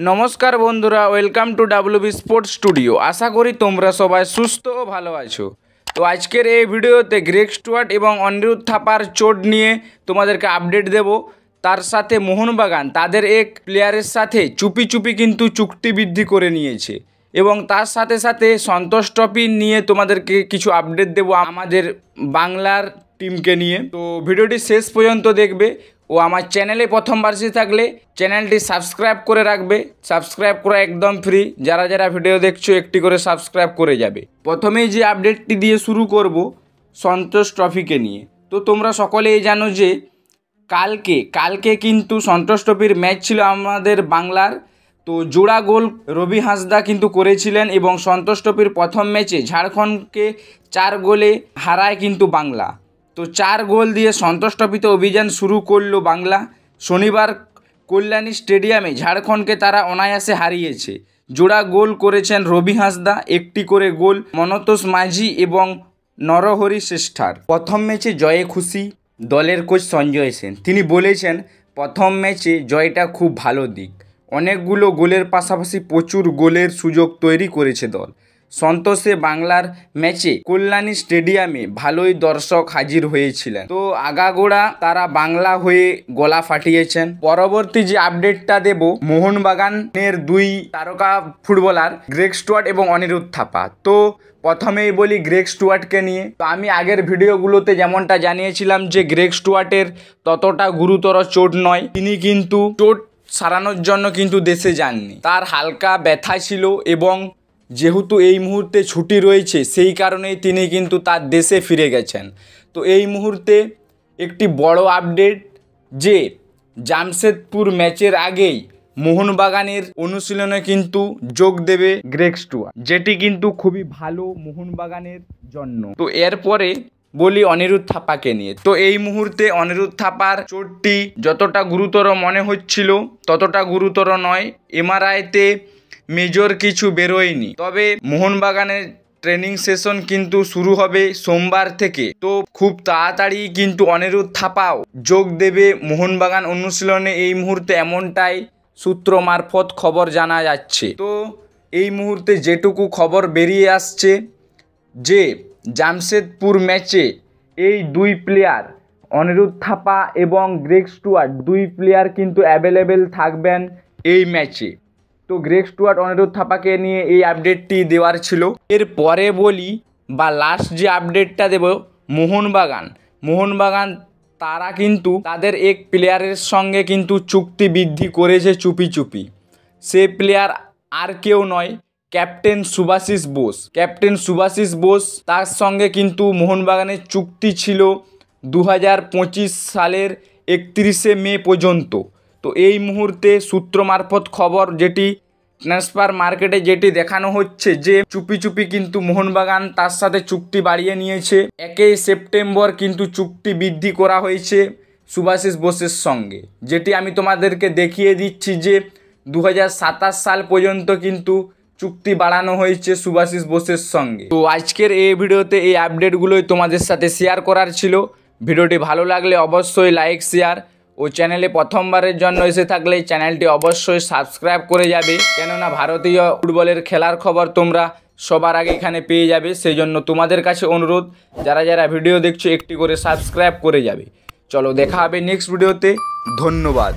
নমস্কার বন্ধুরা, welcome to WB sports studio. আশা করি তোমরা সবাই সুস্থ ও ভালো আছো। তো আজকের এই ভিডিওতে গ্রেগ স্টুয়ার্ট এবং অনিরুদ্ধ থাপার চোট নিয়ে তোমাদেরকে আপডেট দেব। তার সাথে মোহনবাগান তাদের এক প্লেয়ারের সাথে চুপি চুপি কিন্তু চুক্তি বৃদ্ধি করে নিয়েছে এবং তার সাথে সাথে সন্তোষ ট্রফি নিয়ে তোমাদেরকে কিছু আপডেট দেব আমাদের বাংলার টিমকে নিয়ে। তো ভিডিওটি শেষ পর্যন্ত দেখবে ও আমার চ্যানেলে প্রথমবার এসে থাকলে চ্যানেলটি সাবস্ক্রাইব করে রাখবে। সাবস্ক্রাইব করা একদম ফ্রি, যারা যারা ভিডিও দেখছো একটি করে সাবস্ক্রাইব করে যাবে। প্রথমেই যে আপডেটটি দিয়ে শুরু করব সন্তোষ ট্রফিকে নিয়ে। তো তোমরা সকলেই জানো যে কালকে কিন্তু সন্তোষ ট্রফির ম্যাচ ছিল আমাদের বাংলার। তো জোড়া গোল রবি হাঁসদা কিন্তু করেছিলেন এবং সন্তোষ ট্রফির প্রথম ম্যাচে ঝাড়খণ্ডকে 4 গোলে হারায় কিন্তু বাংলা। তো 4 গোল দিয়ে সন্তোষ ট্রফিতে অভিযান শুরু করলো বাংলা। শনিবার কল্যাণী স্টেডিয়ামে ঝাড়খণ্ডকে তারা অনায়াসে হারিয়েছে। জোড়া গোল করেছেন রবি হাঁসদা, একটি করে গোল মনতোষ মাঝি এবং নরহরি শ্রেষ্ঠার। প্রথম ম্যাচে জয়ে খুশি দলের কোচ সঞ্জয় সেন। তিনি বলেছেন, প্রথম ম্যাচে জয়টা খুব ভালো দিক, অনেকগুলো গোলের পাশাপাশি প্রচুর গোলের সুযোগ তৈরি করেছে দল। সন্তোষে বাংলার ম্যাচে কল্যাণী স্টেডিয়ামে ভালোই দর্শক হাজির হয়েছিলেন। তো আগাগোড়া তারা বাংলা হয়ে গলা ফাটিয়েছেন। পরবর্তী যে আপডেটটা দেব মোহনবাগানের 2 তারকা ফুটবলার গ্রেগ স্টুয়ার্ট এবং অনিরুদ্ধ থাপা। তো প্রথমেই বলি গ্রেগ স্টুয়ার্টকে নিয়ে। তো আমি আগের ভিডিওগুলোতে যেমনটা জানিয়েছিলাম যে গ্রেগ স্টুয়ার্টের ততটা গুরুতর চোট নয়, তিনি কিন্তু চোট সারানোর জন্য কিন্তু দেশে যাননি। তার হালকা ব্যথা ছিল এবং যেহেতু এই মুহূর্তে ছুটি রয়েছে সেই কারণেই তিনি কিন্তু তার দেশে ফিরে গেছেন। তো এই মুহূর্তে একটি বড় আপডেট যে জামশেদপুর ম্যাচের আগেই মোহনবাগানের অনুশীলনে কিন্তু যোগ দেবে গ্রেগ স্টুয়ার্ট, যেটি কিন্তু খুবই ভালো মোহনবাগানের জন্য। তো এরপরে বলি অনিরুদ্ধ থাপাকে নিয়ে। তো এই মুহূর্তে অনিরুদ্ধ থাপার চোটটি যতটা গুরুতর মনে হচ্ছিল ততটা গুরুতর নয়। এমআরআইতে মেজর কিছু বেরোয়নি, তবে মোহনবাগানের ট্রেনিং সেশন কিন্তু শুরু হবে সোমবার থেকে। তো খুব তাড়াতাড়ি কিন্তু অনিরুদ্ধ থাপাও যোগ দেবে মোহনবাগান অনুশীলনে, এই মুহূর্তে এমনটাই সূত্র মারফত খবর জানা যাচ্ছে। তো এই মুহূর্তে যেটুকু খবর বেরিয়ে আসছে যে জামশেদপুর ম্যাচে এই 2 প্লেয়ার অনিরুদ্ধ থাপা এবং গ্রেগ স্টুয়ার্ট 2 প্লেয়ার কিন্তু অ্যাভেলেবেল থাকবেন এই ম্যাচে। তো গ্রেগ স্টুয়ার্ট অনিরুদ্ধ থাপাকে নিয়ে এই আপডেটটি দেওয়ার ছিল। এরপরে বলি বা লাস্ট যে আপডেটটা দেব মোহনবাগান তারা কিন্তু তাদের এক প্লেয়ারের সঙ্গে কিন্তু চুক্তি বৃদ্ধি করেছে চুপি চুপি। সে প্লেয়ার আর কেউ নয়, ক্যাপ্টেন সুভাশিস বোস। তার সঙ্গে কিন্তু মোহনবাগানের চুক্তি ছিল 2025 সালের 31শে মে পর্যন্ত। তো এই মুহূর্তে সূত্র মারফত খবর, যেটি ট্রান্সফার মার্কেটে যেটি দেখানো হচ্ছে যে চুপি চুপি কিন্তু মোহনবাগান তার সাথে চুক্তি বাড়িয়ে নিয়েছে। 1 সেপ্টেম্বর কিন্তু চুক্তি বৃদ্ধি করা হয়েছে সুভাশিস বোসের সঙ্গে, যেটি আমি তোমাদেরকে দেখিয়ে দিচ্ছি যে 2027 সাল পর্যন্ত কিন্তু চুক্তি বাড়ানো হয়েছে সুভাশিস বোসের সঙ্গে। তো আজকের এই ভিডিওতে এই আপডেটগুলোই তোমাদের সাথে শেয়ার করার ছিল। ভিডিওটি ভালো লাগলে অবশ্যই লাইক, শেয়ার ও চ্যানেলে প্রথমবারের জন্য এসে থাকলে চ্যানেলটি অবশ্যই সাবস্ক্রাইব করে যাবে, কেননা ভারতীয় ফুটবলের খেলার খবর তোমরা সবার আগে এখানে পেয়ে যাবে। সেই জন্য তোমাদের কাছে অনুরোধ, যারা যারা ভিডিও দেখছো একটি করে সাবস্ক্রাইব করে যাবে। চলো দেখা হবে নেক্সট ভিডিওতে। ধন্যবাদ।